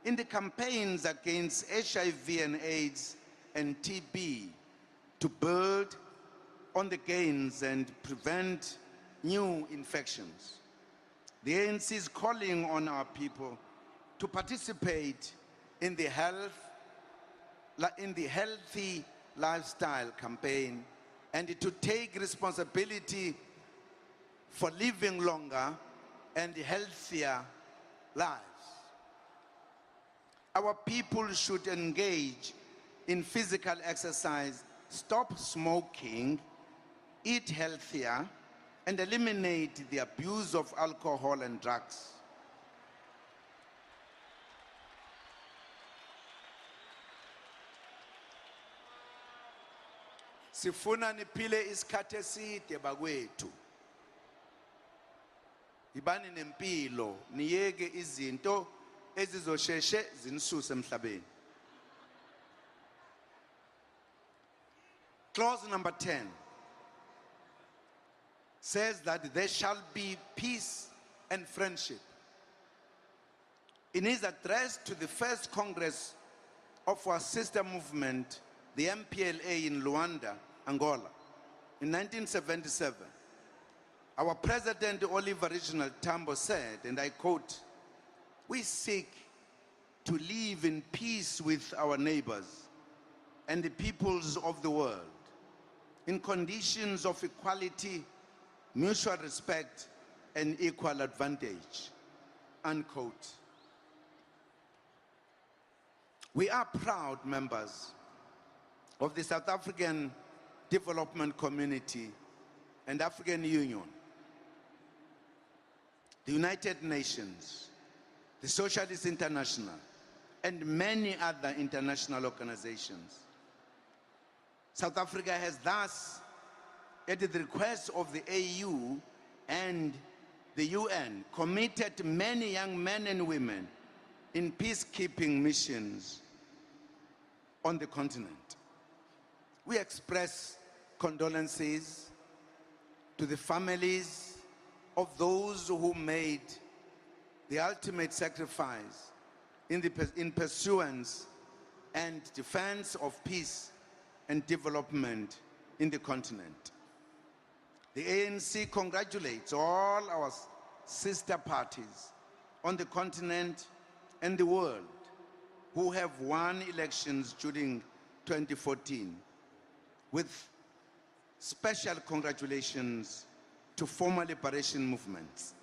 in the campaigns against HIV and AIDS and TB to build on the gains and prevent new infections. The ANC is calling on our people to participate in the healthy lifestyle campaign and to take responsibility for living longer and healthier lives. Our people should engage in physical exercise, stop smoking, eat healthier, and eliminate the abuse of alcohol and drugs. Sifuna niphile isikhathi eside bakwethu. Ibani nempilo, niyeke izinto ezizosheshe zinisuse emhlabeni. Clause number 10 says that there shall be peace and friendship. In his address to the first Congress of our sister movement, the MPLA in Luanda, Angola, in 1977, our President Oliver Reginald Tambo said, and I quote, "We seek to live in peace with our neighbors and the peoples of the world, in conditions of equality, mutual respect, and equal advantage," unquote. We are proud members of the South African Development Community and African Union, the United Nations, the Socialist International, and many other international organizations. South Africa has thus, at the request of the AU and the UN, committed many young men and women in peacekeeping missions on the continent. We express condolences to the families of those who made the ultimate sacrifice in pursuance and defense of peace and development in the continent. The ANC congratulates all our sister parties on the continent and the world who have won elections during 2014, with special congratulations to former liberation movements.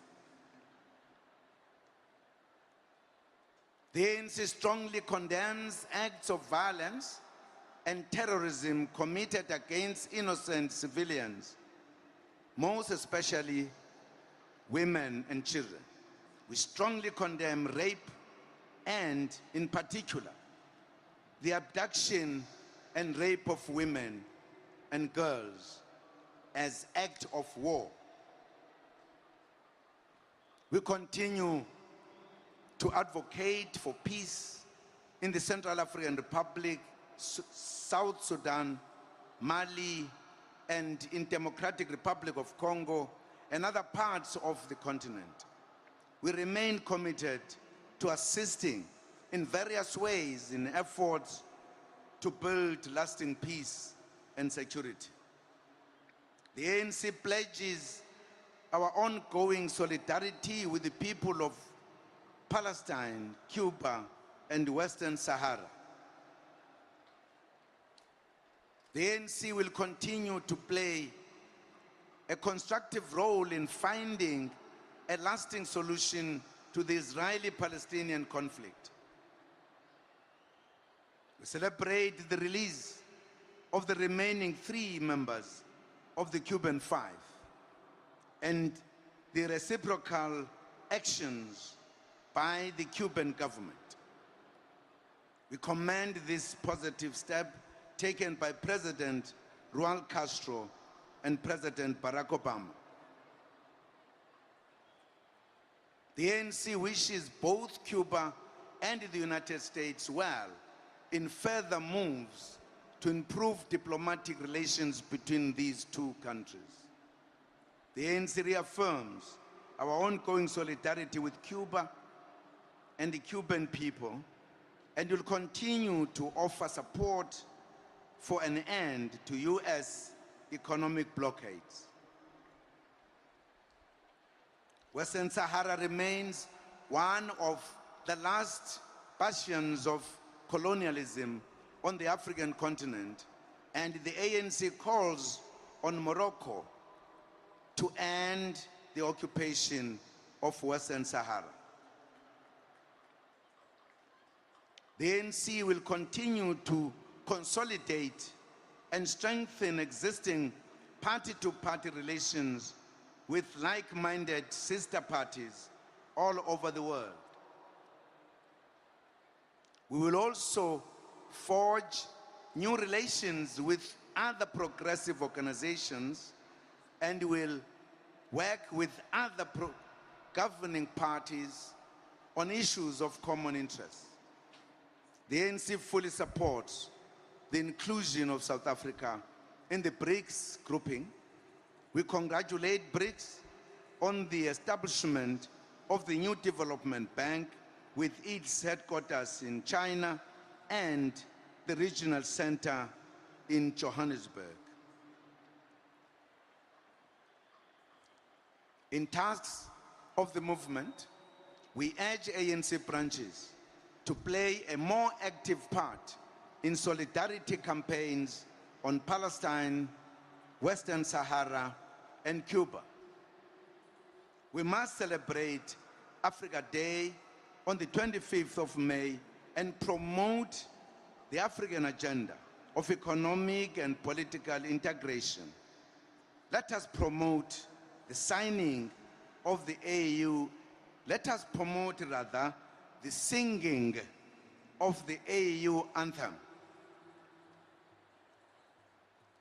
The ANC strongly condemns acts of violence and terrorism committed against innocent civilians, most especially women and children. We strongly condemn rape and, in particular, the abduction and rape of women and girls as act of war. We continue to advocate for peace in the Central African Republic, South Sudan, Mali, and in Democratic Republic of Congo and other parts of the continent. We remain committed to assisting in various ways in efforts to build lasting peace and security. The ANC pledges our ongoing solidarity with the people of Palestine, Cuba, and Western Sahara. The ANC will continue to play a constructive role in finding a lasting solution to the Israeli-Palestinian conflict. We celebrate the release of the remaining 3 members of the Cuban 5 and the reciprocal actions by the Cuban government. We commend this positive step taken by President Raul Castro and President Barack Obama. The ANC wishes both Cuba and the United States well in further moves to improve diplomatic relations between these 2 countries. The ANC reaffirms our ongoing solidarity with Cuba and the Cuban people and will continue to offer support for an end to US economic blockades. Western Sahara remains one of the last bastions of colonialism on the African continent, and the ANC calls on Morocco to end the occupation of Western Sahara. The ANC will continue to consolidate and strengthen existing party-to-party relations with like-minded sister parties all over the world. We will also forge new relations with other progressive organizations and will work with other governing parties on issues of common interest. The ANC fully supports the inclusion of South Africa in the BRICS grouping. We congratulate BRICS on the establishment of the new development bank with its headquarters in China and the regional center in Johannesburg. In tasks of the movement, we urge ANC branches to play a more active part in solidarity campaigns on Palestine, Western Sahara, and Cuba. We must celebrate Africa Day on the 25th of May and promote the African agenda of economic and political integration. Let us promote the signing of the AU. Let us promote, rather, the singing of the AU anthem.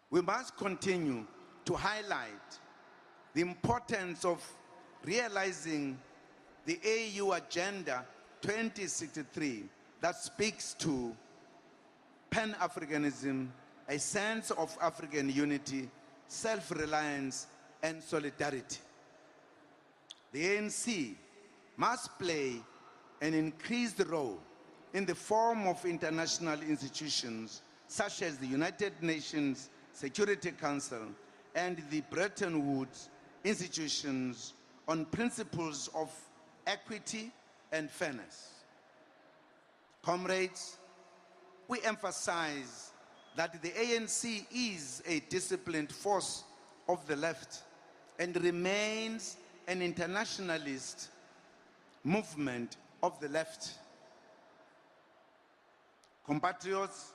We must continue to highlight the importance of realizing the AU Agenda 2063 that speaks to Pan-Africanism, a sense of African unity, self-reliance, and solidarity. The ANC must play an increased role in the form of international institutions such as the United Nations Security Council and the Bretton Woods institutions on principles of equity and fairness. Comrades, we emphasize that the ANC is a disciplined force of the left and remains an internationalist movement of the left. Compatriots,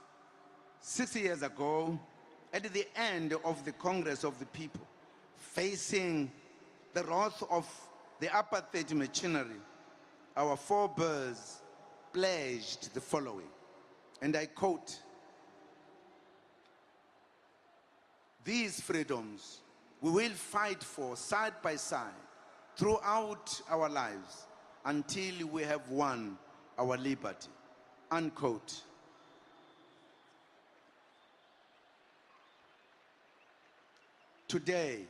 60 years ago, at the end of the Congress of the People, facing the wrath of the apartheid machinery, our forebears pledged the following, and I quote, "These freedoms we will fight for side by side throughout our lives until we have won our liberty," unquote. Today,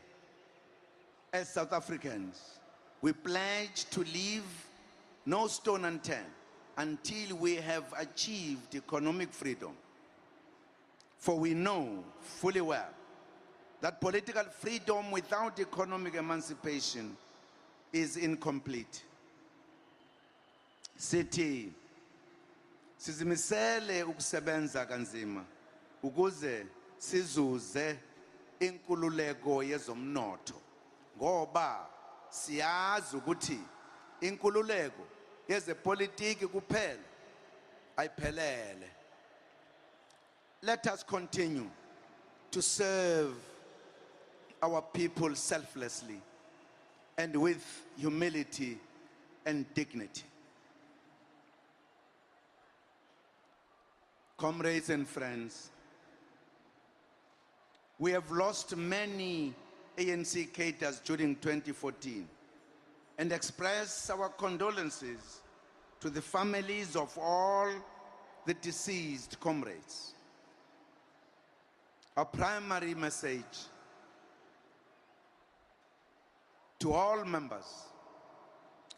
as South Africans, we pledge to leave no stone unturned until we have achieved economic freedom. For we know fully well that political freedom without economic emancipation is incomplete. Sithi sizimisele ukusebenza kanzima ukuze sizuze inkululeko yezomnotho ngoba siyazi ukuthi inkululeko yezepolitiki kuphela ayiphelele. Let us continue to serve our people selflessly and with humility and dignity. Comrades and friends, we have lost many ANC cadres during 2014 and express our condolences to the families of all the deceased comrades. Our primary message to all members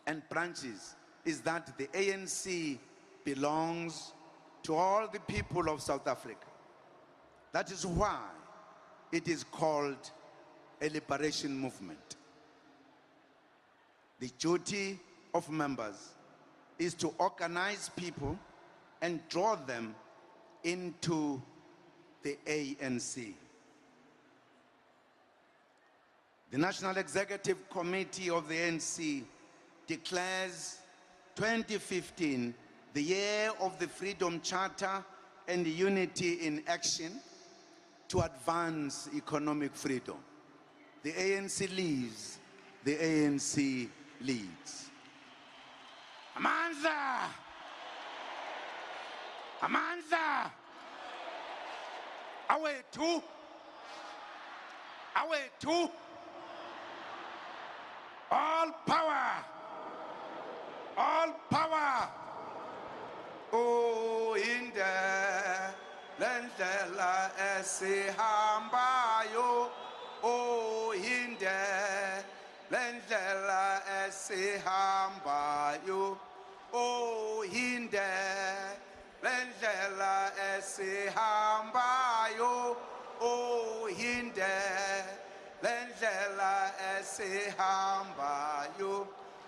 and branches is that the ANC belongs to all the people of South Africa. That is why it is called a liberation movement. The duty of members is to organize people and draw them into the ANC. The National Executive Committee of the ANC declares 2015 the year of the Freedom Charter and unity in action to advance economic freedom. The ANC lives, the ANC leads. Amandla! Amandla! Awethu! awethu, all power, uyinde lendlela esihambayo, uyinde lendlela esihambayo, uyinde lendlela esihambayo, uyinde lendlela esihambayo.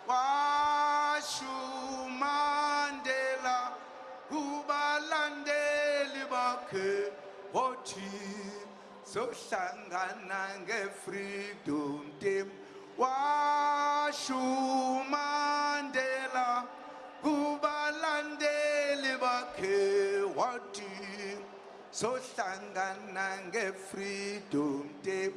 Washumandela kubalandeli bakhe wathi sohlangana nge-freedom team. Washumandela kubalandeli bakhe wathi sohlangana nge-freedom team.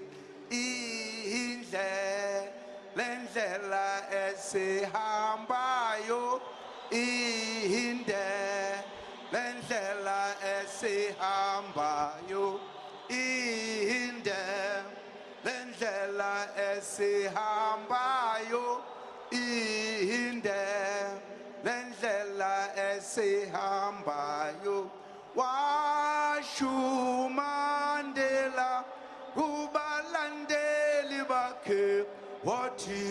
Lendlela esihambayo, ihinde lendlela esihambayo, ihinde lendlela esihambayo, ihinde lendlela esihambayo. Washumandela kubalandeli bakhe wathi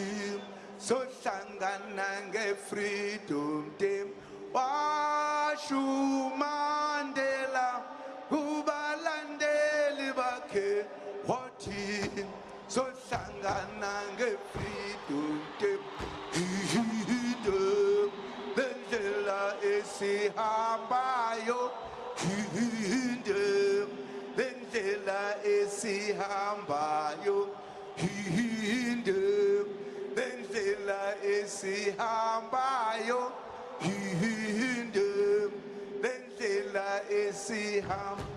sohlangana nge-freedom team. Washumandela kubalandeli bakhe wathi sohlangana nge-freedom team. Ihinde lendlela esihambayo, ihinde lendlela esihambayo, ihinde lendlela esihambayo, ihinde lendlela esihambayo.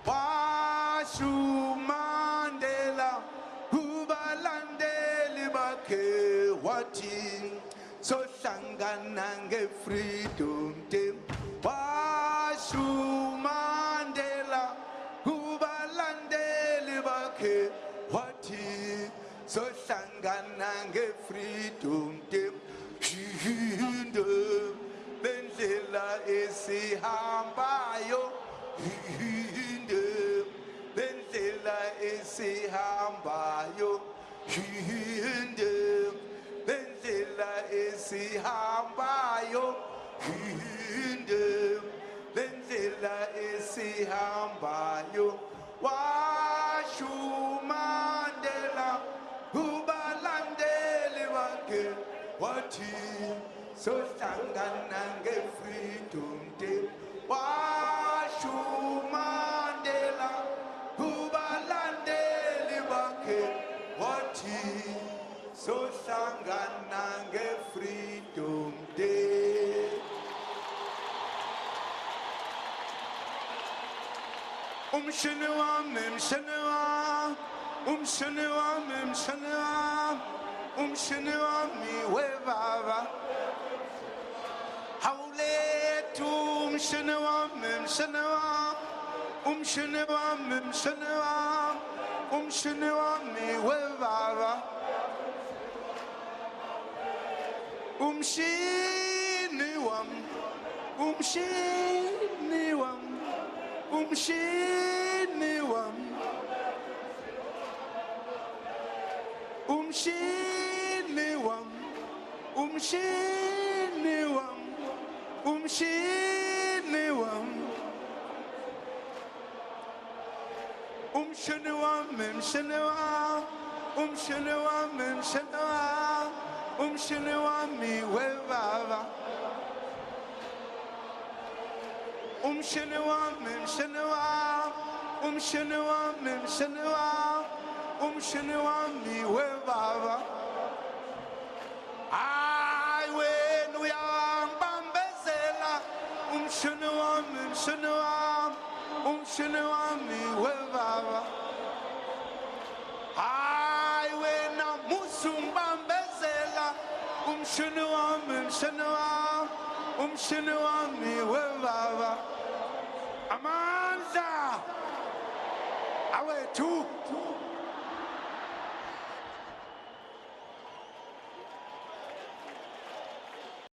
Washumandela kubalandeli bakhe wathi sohlangana nge-freedom team. Washumandela kubalandeli bakhe wathi sohlangana nge-freedom team. Ihinde lendlela esihambayo, ihinde lendlela esihambayo, ihinde lendlela esihambayo, ihinde lendlela esihambayo. Washumandela kubalandeli bakhe wathi sohlangana nge-freedom team. Washumandela kubalandeli bakhe wathi sohlangana nge-freedom team. Umshini wami, mshini wami, umshini wami, mshini wami, umshini wami webaba. Hawulethu umshini wami, mshini wami, umshini wami, mshini wami, umshini wami webaba. Umshini wami, umshini wami, umshini wami, umshini wami, umshini wami, umshini wami, umshini wami, mshini wami, umshini wami, mshini wami, umshini wami webaba. Umshini wami, mshini wami, umshini wami, mshini wami, umshini wami webaba. Hayi wena uyangibambezela, umshini wami, mshini wami, umshini wami webaba. Hayi wena musungibambezela, umshini wami, mshini wami, umshini wami webaba. Amandla awethu